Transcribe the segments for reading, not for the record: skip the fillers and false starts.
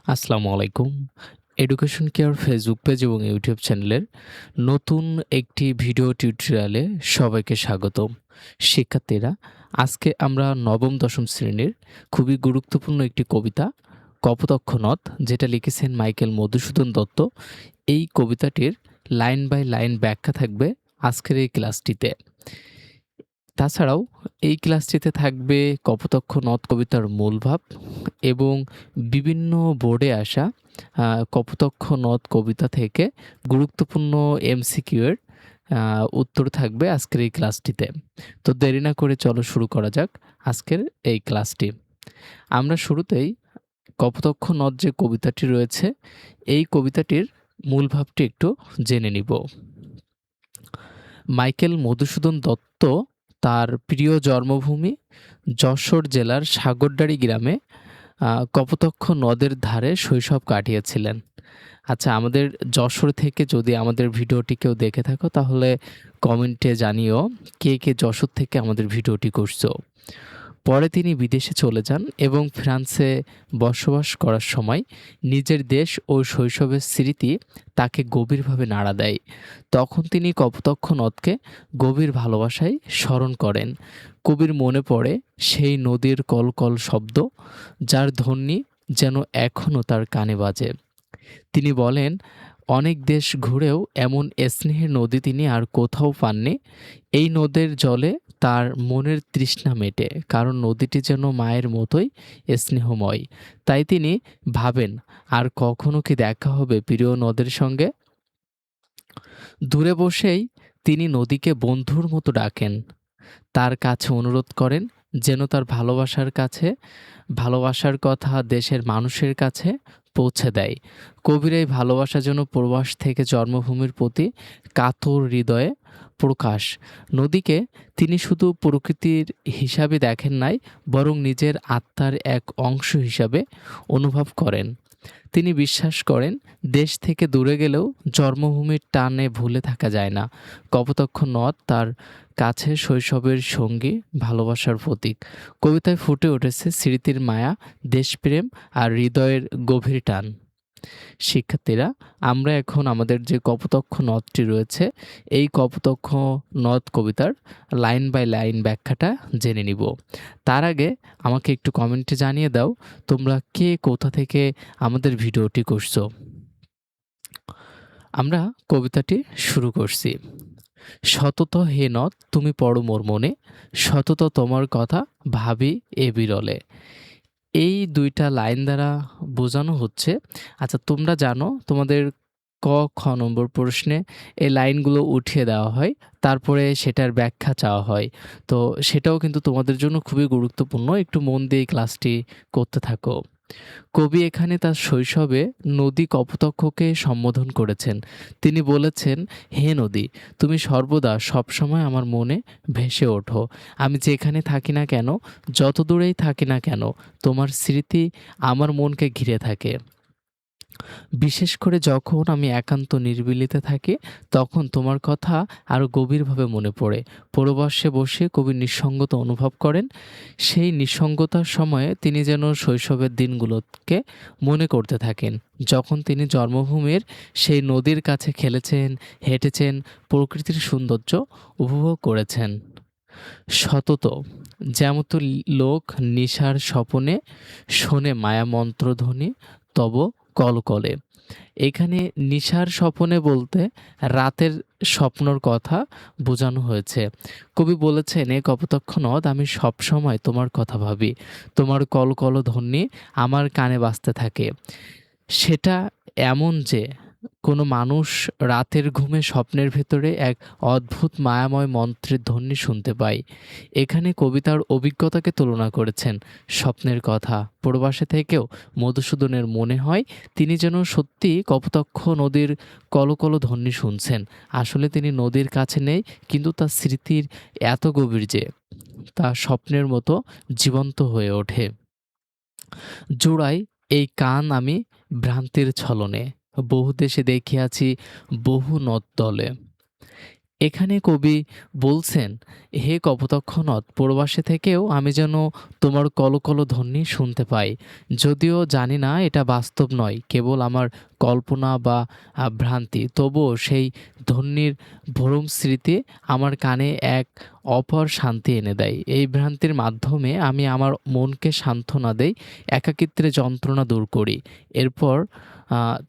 আসসালামু আলাইকুম। Education care Facebook page এবং ইউটিউব চ্যানেলের নতুন একটি ভিডিও টিউটোরিয়ালে সবাইকে স্বাগতম। শিক্ষার্থীরা, আজকে আমরা নবম-দশম শ্রেণীর খুবই গুরুত্বপূর্ণ একটি কবিতা 'কপোতক্ষ নদ' যেটা লিখেছেন মাইকেল মধুসূদন দত্ত। এই কবিতাটির লাইন বাই লাইন ব্যাখ্যা থাকবে আজকের এই ক্লাসটিতে। তাছাড়াও এই ক্লাসটিতে থাকবে 'কপোতক্ষ নদ' কবিতার মূল ভাব এবং বিভিন্ন বোর্ডে আসা 'কপোতক্ষ নদ' কবিতা থেকে গুরুত্বপূর্ণ এমসিকিউ এর উত্তর থাকবে আজকের এই ক্লাসটিতে। তো দেরি না করে চলো শুরু করা যাক আজকের এই ক্লাসটি। আমরা শুরুতেই 'কপোতক্ষ নদ' যে কবিতাটি রয়েছে, এই কবিতাটির মূল ভাবটি একটু জেনে নিব। মাইকেল মধুসূদন দত্ত তার প্রিয় জন্মভূমি যশোর জেলার সাগরদাড়ি গ্রামে কপোতক্ষ নদের ধারে শৈশব কাটিয়েছিলেন। আচ্ছা, আমাদের যশোর থেকে যদি আমাদের ভিডিওটি কেউ দেখে থাকো তাহলে কমেন্টে জানিও কে যশোর থেকে আমাদের ভিডিওটি করছো। পরে তিনি বিদেশে চলে যান এবং ফ্রান্সে বসবাস করার সময় নিজের দেশ ও শৈশবের স্মৃতি তাকে গভীরভাবে নাড়া দেয়। তখন তিনি কপোতক্ষ নদকে গভীর ভালোবাসায় স্মরণ করেন। কবির মনে পড়ে সেই নদীর কলকল শব্দ, যার ধ্বনি যেন এখনও তার কানে বাজে। তিনি বলেন, অনেক দেশ ঘুরেও এমন স্নেহের নদী তিনি আর কোথাও পাননি। এই নদের জলে তার মনের তৃষ্ণা মেটে, কারণ নদীটি যেন মায়ের মতোই স্নেহময়। তাই তিনি ভাবেন, আর কখনো কি দেখা হবে প্রিয় নদের সঙ্গে? দূরে বসেই তিনি নদীকে বন্ধুর মতো ডাকেন, তার কাছে অনুরোধ করেন যেন তার ভালোবাসার কথা দেশের মানুষের কাছে পৌঁছে দেয়। কবির এই ভালোবাসা যেন প্রবাস থেকে জন্মভূমির প্রতি কাতর হৃদয়ে প্রকাশ। নদীকে তিনি শুধু প্রকৃতির হিসাবে দেখেন নাই, বরং নিজের আত্মার এক অংশ হিসাবে অনুভব করেন। তিনি বিশ্বাস করেন, দেশ থেকে দূরে গেলেও জন্মভূমির টানে ভুলে থাকা যায় না। কপোতক্ষ নদ তার কাছে শৈশবের সঙ্গী, ভালোবাসার প্রতীক। কবিতায় ফুটে উঠেছে স্মৃতির মায়া, দেশপ্রেম আর হৃদয়ের গভীর টান। শিক্ষার্থীরা, আমরা এখন আমাদের যে কপোতক্ষ নদটি রয়েছে, এই কপোতক্ষ নদ কবিতার লাইন বাই লাইন ব্যাখ্যাটা জেনে নিব। তার আগে আমাকে একটু কমেন্টে জানিয়ে দাও তোমরা কে কোথা থেকে আমাদের ভিডিওটি করছো। আমরা কবিতাটি শুরু করছি। সতত হে নদ তুমি পড়ো মোর মনে, সতত তোমার কথা ভাবি এ বিরলে। এই ২ টা লাইন দ্বারা বোঝানো হচ্ছে, আচ্ছা তোমরা জানো তোমাদের ক, খ নম্বর প্রশ্নে এই লাইনগুলো উঠিয়ে দেওয়া হয়। তারপরে সেটার ব্যাখ্যা চাওয়া হয়। তো সেটাও কিন্তু তোমাদের জন্য খুবই গুরুত্বপূর্ণ। একটু মন দিয়ে এই ক্লাসটি করতে থাকো। কবি এখানে তার শৈশবে নদী কপোতক্ষকে সম্বোধন করেছেন। তিনি বলেছেন, হে নদী, তুমি সর্বদা সবসময় আমার মনে ভেসে ওঠো। আমি যেখানে থাকি না কেন, যত দূরেই থাকি না কেন, তোমার স্মৃতি আমার মনকে ঘিরে থাকে। বিশেষ করে যখন আমি একান্ত নিরিবিলিতে থাকি, তখন তোমার কথা আরও গভীরভাবে মনে পড়ে। প্রবাসে বসে কবি নিঃসঙ্গতা অনুভব করেন। সেই নিঃসঙ্গতার সময়ে তিনি যেন শৈশবের দিনগুলোকে মনে করতে থাকেন, যখন তিনি জন্মভূমির সেই নদীর কাছে খেলেছেন, হেঁটেছেন, প্রকৃতির সৌন্দর্য উপভোগ করেছেন। সতত যেমত লোক নিশার স্বপনে শোনে মায়া মন্ত্রধ্বনি তব কলকলে। এখানে নিশার স্বপনে বলতে রাতের স্বপ্নর কথা বোঝানো হয়েছে। কবি বলেছেন, এ কপোতক্ষ নদ আমি সবসময় তোমার কথা ভাবি, তোমার কলকল ধ্বনি আমার কানে বাজতে থাকে। সেটা এমন যে কোনো মানুষ রাতের ঘুমে স্বপ্নের ভেতরে এক অদ্ভুত মায়াময় মন্ত্রের ধ্বনি শুনতে পায়। এখানে কবিতার অভিজ্ঞতাকে তুলনা করেছেন স্বপ্নের কথা। প্রবাসে থেকেও মধুসূদনের মনে হয় তিনি যেন সত্যি কপোতক্ষ নদীর কলকল ধ্বনি শুনছেন। আসলে তিনি নদীর কাছে নেই, কিন্তু তার স্মৃতির এত গভীর যে তা স্বপ্নের মতো জীবন্ত হয়ে ওঠে। জোড়াই এই কান আমি ভ্রান্তির ছলনে, বহু দেশে দেখিয়াছি বহু নদ তলে। এখানে কবি বলছেন, হে কপোতাক্ষ নদ, প্রবাসে থেকেও আমি যেন তোমার কলকল ধ্বনি শুনতে পাই। যদিও জানি না এটা বাস্তব নয়, কেবল আমার কল্পনা বা ভ্রান্তি, তবুও সেই ধ্বনির ভ্রম স্মৃতি আমার কানে এক অপর শান্তি এনে দেয়। এই ভ্রান্তির মাধ্যমে আমি আমার মনকে সান্ত্বনা দেই, একাকিত্বের যন্ত্রণা দূর করি। এরপর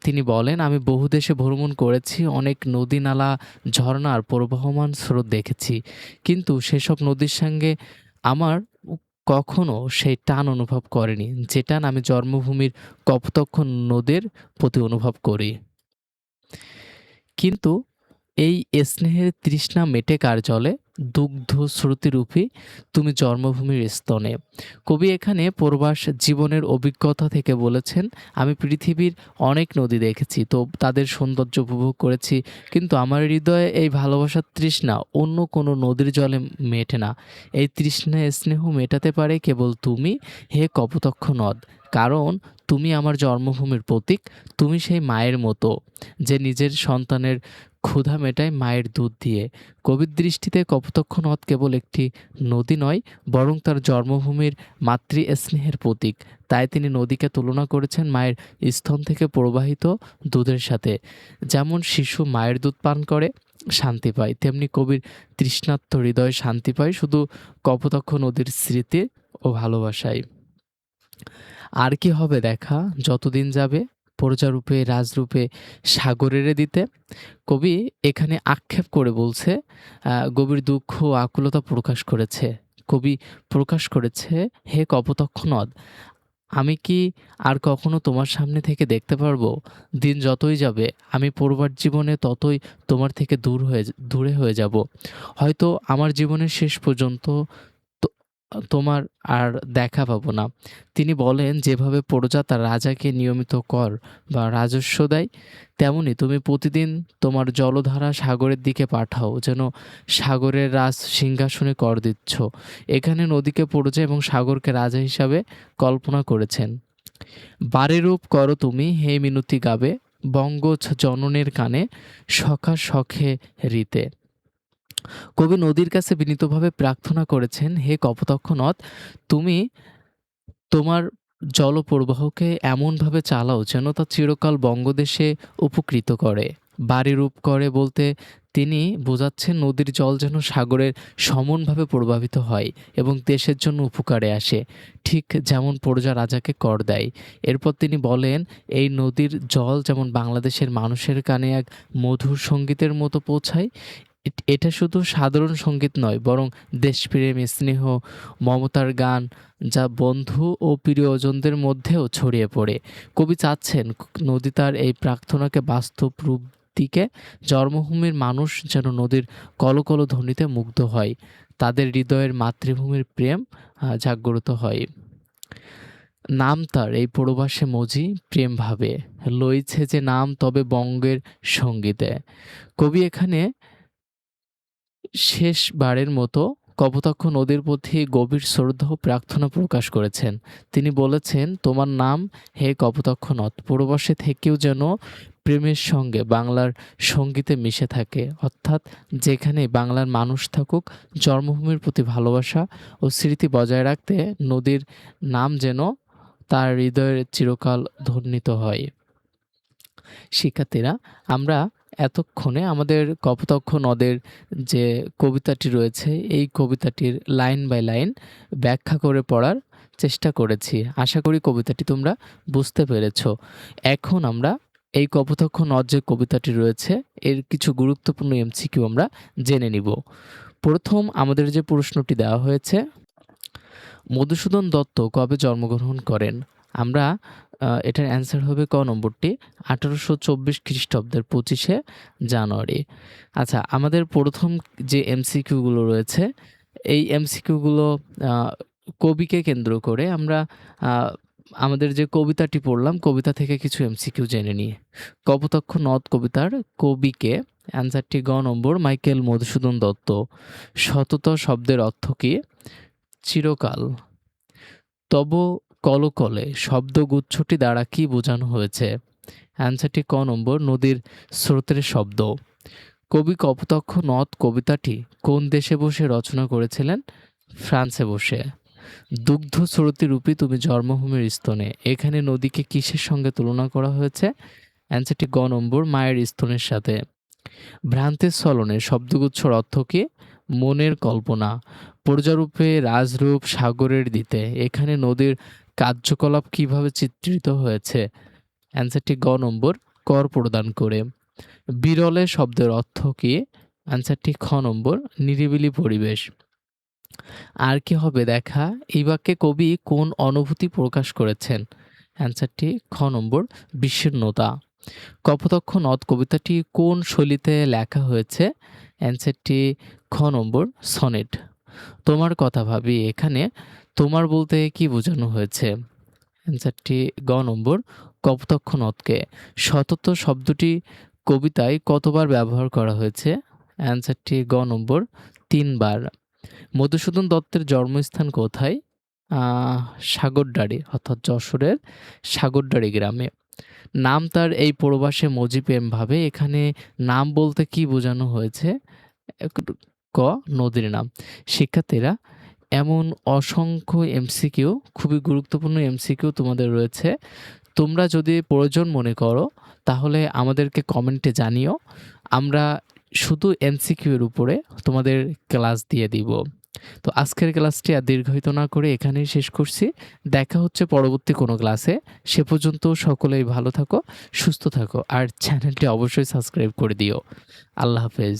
তিনি বলেন, আমি বহু দেশে ভ্রমণ করেছি, অনেক নদী নালা, ঝর্ণা আর প্রবহমান স্রোত দেখেছি। কিন্তু সেসব নদীর সঙ্গে আমার কখনো সেই টান অনুভব করিনি, যে টান আমি জন্মভূমির কপোতাক্ষ নদের প্রতি অনুভব করি। কিন্তু এই স্নেহের তৃষ্ণা মেটে কার জলে? দুগ্ধ শ্রুতিরূপী তুমি জন্মভূমির স্তনে। কবি এখানে প্রবাস জীবনের অভিজ্ঞতা থেকে বলেছেন, আমি পৃথিবীর অনেক নদী দেখেছি, তো তাদের সৌন্দর্য উপভোগ করেছি, কিন্তু আমার হৃদয়ে এই ভালোবাসার তৃষ্ণা অন্য কোনো নদীর জলে মেটে না। এই তৃষ্ণা স্নেহ মেটাতে পারে কেবল তুমি, হে কপোতাক্ষ নদ। কারণ তুমি আমার জন্মভূমির প্রতীক। তুমি সেই মায়ের মতো, যে নিজের সন্তানের ক্ষুধা মেটায় মায়ের দুধ দিয়ে। কবির দৃষ্টিতে কপোতাক্ষ নদ কেবল একটি নদী নয়, বরং তার জন্মভূমির মাতৃ স্নেহের প্রতীক। তাই তিনি নদীকে তুলনা করেছেন মায়ের স্তন থেকে প্রবাহিত দুধের সাথে। যেমন শিশু মায়ের দুধ পান করে শান্তি পায়, তেমনি কবির তৃষ্ণার্ত হৃদয় শান্তি পায় শুধু কপোতাক্ষ নদীর স্মৃতি ও ভালোবাসায়। আর কি হবে দেখা যতদিন যাবে, প্রজারূপে রাজরূপে সাগরেরে দিতে। কবি এখানে আক্ষেপ করে বলছে, গভীর দুঃখ ও আকুলতা প্রকাশ করেছে। কবি প্রকাশ করেছে, হে কপোতাক্ষ নদ, আমি কি আর কখনো তোমার সামনে থেকে দেখতে পারবো? দিন যতই যাবে আমি প্রবাস জীবনে ততই তোমার থেকে দূরে হয়ে যাব। হয়তো আমার জীবনের শেষ পর্যন্ত তো তোমার আর দেখা পাবো না। তিনি বলেন, যেভাবে প্রজা তার রাজাকে নিয়মিত কর বা রাজস্ব দেয়, তেমনি তুমি প্রতিদিন তোমার জলধারা সাগরের দিকে পাঠাও, যেন সাগরের রাজ সিংহাসনে কর দিচ্ছ। এখানে নদীকে প্রজা এবং সাগরকে রাজা হিসাবে কল্পনা করেছেন। বারেরূপ করো তুমি, হে মিনতি গাবে, বঙ্গ জননের কানে, সখা সখে রীতে। কবি নদীর কাছে বিনীতভাবে প্রার্থনা করেছেন, হে কপোতাক্ষ নদ, তুমি তোমার জলপ্রবাহকে এমনভাবে চালাও যেন তা চিরকাল বঙ্গদেশে উপকৃত করে। বাড়িরূপ করে বলতে তিনি বোঝাচ্ছেন নদীর জল যেন সাগরের সমানভাবে প্রবাহিত হয় এবং দেশের জন্য উপকারে আসে, ঠিক যেমন প্রজা রাজাকে কর দেয়। এরপর তিনি বলেন, এই নদীর জল যেমন বাংলাদেশের মানুষের কানে এক মধুর সঙ্গীতের মতো পৌঁছায়। এটা শুধু সাধারণ সঙ্গীত নয়, বরং দেশপ্রেম, স্নেহ, মমতার গান, যা বন্ধু ও প্রিয়জনদের মধ্যেও ছড়িয়ে পড়ে। কবি চাচ্ছেন নদী তার এই প্রার্থনাকে বাস্তব রূপ দিকে। জন্মভূমির মানুষ যেন নদীর কলকল ধ্বনিতে মুগ্ধ হয়, তাদের হৃদয়ের মাতৃভূমির প্রেম জাগ্রত হয়। নাম তার এই প্রবাসে মজি প্রেম ভাবে, লইছে যে নাম তবে বঙ্গের সঙ্গীতে। কবি এখানে শেষবারের মতো কপোতাক্ষ নদীর প্রতি গভীর শ্রদ্ধা ও প্রার্থনা প্রকাশ করেছেন। তিনি বলেছেন, তোমার নাম, হে কপোতাক্ষ নদ, প্রবাসে থেকেও যেন প্রেমের সঙ্গে বাংলার সঙ্গীতে মিশে থাকে। অর্থাৎ যেখানে বাংলার মানুষ থাকুক, জন্মভূমির প্রতি ভালোবাসা ও স্মৃতি বজায় রাখতে নদীর নাম যেন তার হৃদয়ের চিরকাল ধ্বনিত হয়। শিক্ষার্থীরা, আমরা এতক্ষণে আমাদের কপোতাক্ষ নদের যে কবিতাটি রয়েছে, এই কবিতাটির লাইন বাই লাইন ব্যাখ্যা করে পড়ার চেষ্টা করেছি। আশা করি কবিতাটি তোমরা বুঝতে পেরেছ। এখন আমরা এই কপোতাক্ষ নদ যে কবিতাটি রয়েছে, এর কিছু গুরুত্বপূর্ণ এমসিকিউ আমরা জেনে নিব। প্রথম আমাদের যে প্রশ্নটি দেওয়া হয়েছে, মধুসূদন দত্ত কবে জন্মগ্রহণ করেন? আমরা এটার অ্যান্সার হবে ক নম্বরটি, 1824 খ্রিস্টাব্দের 25শে জানুয়ারি। আচ্ছা, আমাদের প্রথম যে এমসিকিউগুলো রয়েছে, এই এমসিকিউগুলো কবিকে কেন্দ্র করে আমরা আমাদের যে কবিতাটি পড়লাম, কবিতা থেকে কিছু এমসিকিউ জেনে নিই। কপোতাক্ষ নদ কবিতার কবিকে, অ্যান্সারটি গ নম্বর, মাইকেল মধুসূদন দত্ত। সতত শব্দের অর্থ কী? চিরকাল। তব কলকলে শব্দগুচ্ছটি দ্বারা কি বোঝানো হয়েছে? অ্যান্সারটি ক নম্বর, নদীর স্রোতের শব্দ। কবি কপোতাক্ষ নদ কবিতাটি কোন দেশে বসে রচনা করেছিলেন? ফ্রান্সে বসে। দুগ্ধ স্রোতে রূপী তুমি জন্মভূমির স্তনে, এখানে নদীকে কিসের সঙ্গে তুলনা করা হয়েছে? অ্যান্সারটি গ নম্বর মায়ের স্তনের সাথে। ভ্রান্তের ছলনে শব্দগুচ্ছর অর্থ কি? মনের কল্পনা। প্রজারূপে রাজরূপ সাগরের দিতে, এখানে নদীর কার্যকলাপ কিভাবে চিত্রিত হয়েছে? অ্যান্সারটি গ নম্বর কর প্রদান করে। বিরলে শব্দের অর্থ কি? অ্যান্সারটি খ নম্বর নিরিবিলি পরিবেশ। আর কি হবে দেখা, এই বাক্যে কবি কোন অনুভূতি প্রকাশ করেছেন? অ্যান্সারটি খ নম্বর বিষণ্ণতা। কপোতাক্ষ নদ কবিতাটি কোন শৈলীতে লেখা হয়েছে? অ্যান্সারটি খ নম্বর সনেট। তোমার কথা ভাবি, এখানে তোমার বলতে কি বোঝানো হয়েছে? অ্যান্সারটি গ নম্বর কপোতাক্ষ নদকে। সতত শব্দটি কবিতায় কতবার ব্যবহার করা হয়েছে? অ্যান্সারটি গ নম্বর ৩ বার। মধুসূদন দত্তের জন্মস্থান কোথায়? সাগরদাড়ি, অর্থাৎ যশোরের সাগরদাড়ি গ্রামে। নাম তার এই প্রবাসে মজিব এম ভাবে, এখানে নাম বলতে কি বোঝানো হয়েছে? ক নদীর নাম। শিক্ষার্থীরা, এমন অসংখ্য এমসিকিউ, খুবই গুরুত্বপূর্ণ এমসিকিউ তোমাদের রয়েছে। তোমরা যদি প্রয়োজন মনে করো তাহলে আমাদেরকে কমেন্টে জানিও। আমরা শুধু এমসিকিউ এর উপরে তোমাদের ক্লাস দিয়ে দিব। তো আজকের ক্লাসটি আর দীর্ঘায়িত না করে এখানেই শেষ করছি। দেখা হচ্ছে পরবর্তী কোনো ক্লাসে। সে পর্যন্ত সকলেই ভালো থাকো, সুস্থ থাকো আর চ্যানেলটি অবশ্যই সাবস্ক্রাইব করে দিও। আল্লাহ হাফেজ।